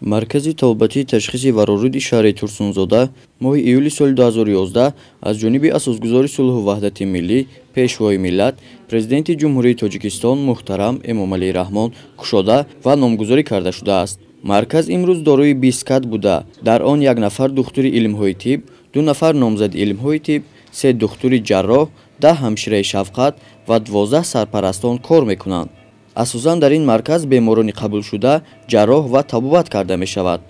مرکز طبابتی تشخیص ورورود شهر ترسونزاده ماه ایولی سال 2011 از جانب اساسگزار صلح و وحدت ملی پیشوای ملت پرزیدنت جمهوری تاجیکستان محترم امامعلی رحمان کشاده و نامگذاری کرده شده است. مرکز امروز دارای 20 کادر بوده. در آن یک نفر دکتر علم‌های طب، 2 نفر نامزد علم‌های طب، 3 دکتر جراح، 10 همشیره شفقت و 12 سرپرستان کار میکنند. اساساً در این مرکز بیمارانی قبول شده جراح و طبابت کرده می شود.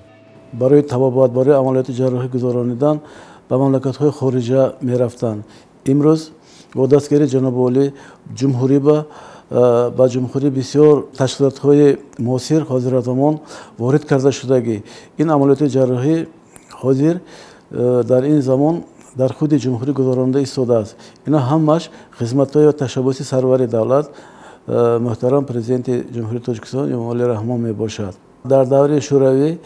برای طبابت برای عملیات جراحی گذرانیدن به مملکت‌های خارجه می رفتند. امروز با دستگیری جناب والی جمهوری با جمهوری بسیار تشکیلات‌های موثر حاضر زمان وارد کرده شدگی این عملیات جراحی حاضر در این زمان در خود جمهوری گذرانده ایستاده است. اینا همش خدمت‌های و تشبث سرور دولت محترم پرزیدنت جمهوری تاجیکستان امامعلی رحمان می باشد. در دوره شوروی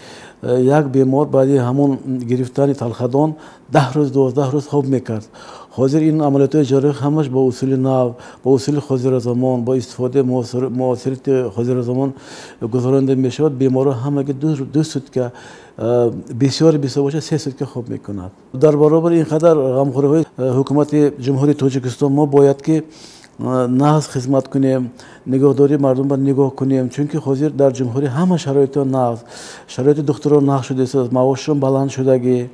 یک بیمار بعد همون گرفتن تلخدان 10 روز 12 روز خواب میکرد. حاضر این عملیات جراحی همش با اصول نو، با اصول حاضر زمان، با استفاده موثریت حاضر زمان گذرانده می شود. بیمارا همه دو سوتکه بسیار باشه 3 سوتکه خواب میکند. در برابر این قدر غمخوری حکومت جمهوری تاجیکستان ما باید که نهض خدمت کنیم، نگاهداری مردم را نگاه کنیم، چون که حاضر در جمهوری همه شرایط نهض، شرایط دکتران نهض شده است، معاششون بلند شدگی.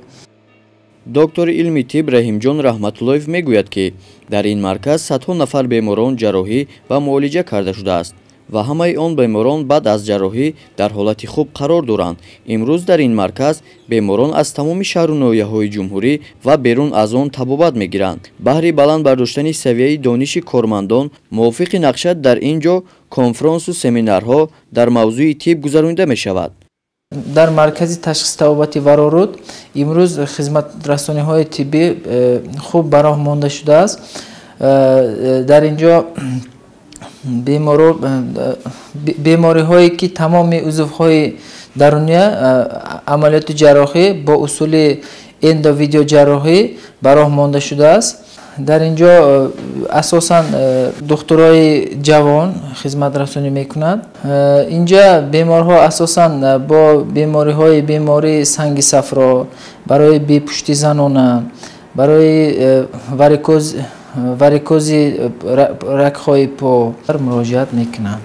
دکتر علمی طب رحیمجان رحمت‌اللهیف میگوید که در این مرکز صدها نفر بیماران جراحی و معالجه کرده شده است و همه آن بیماران بعد از جراحی در حالت خوب قرار دارند. امروز در این مرکز بیماران از تمام شهر و ناحیه‌های جمهوری و بیرون از آن طبابت میگیرند. بهر بلند برداشتن سویه دانش کارمندان موافق نقشه در اینجا کنفرانس و سمینارها در موضوع طب گذرانده می شود. در مرکز تشخیص طبابتی ورورود امروز خدمت رسانی‌های طبی خوب براه مانده شده است. در اینجا بیماری هایی که تمام عضوهای درونی عملیات جراحی با اصول اندو ویدیو جراحی براه مانده شده است. در اینجا اساساً دکترای جوان خدمت رسانی میکنند. اینجا بیمارها اساساً با بیماری سنگ صفرا، برای بیپشتی زنانه، برای واریکوزی رگ‌های پا مراجعت میکنند.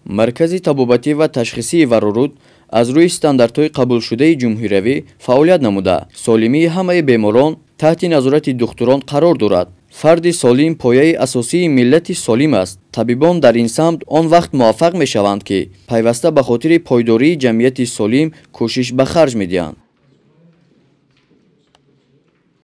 مرکز طبابتی و تشخیصی ورورود از روی استانداردهای قبول شده جمهوری فعالیت نموده. سالمی همه بیماران تحت نظارت دکتران قرار دارد. فرد سالم پایه اساسی ملت سالم است. طبیبان در این سمت آن وقت موفق می شوند که پیوسته به خاطر پایداری جمعیت سالم کوشش به خرج می دهند.